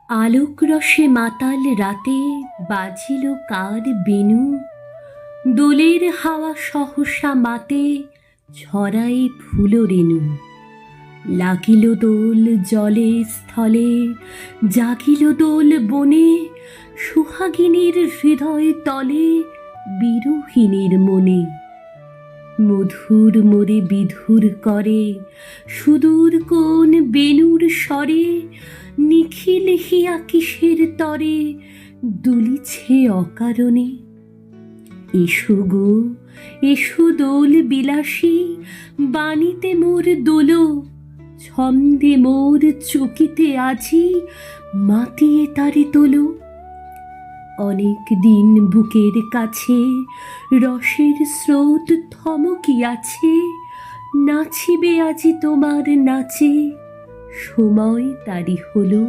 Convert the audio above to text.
আলোক রসে মাতাল রাতে বাজিল কার বেনু, দোলের হাওয়া সহসা মাতে ছড়াই ফুল রেণু। লাগিল দোল জলে স্থলে, জাগিল দোল বনে, সুহাগিনীর হৃদয় তলে, বিরোহিনীর মনে। মধুর মোরে বিধুর করে, সুদূর কোন বেণুর স্বরে, নিখিল হিয়া কিসের তরে দুলিছে অকারণে। এসো গো এসো দোল বিলাসী, বাণীতে মোর দোলো, ছন্দে মোর চকিতে আজি মাতিয়ে তারে তোলো। অনেক দিন বুকের কাছে রসের স্রোত থমকিয়াছে, নাচিবে আজি তোমার নাচে, সময় তারি হলো।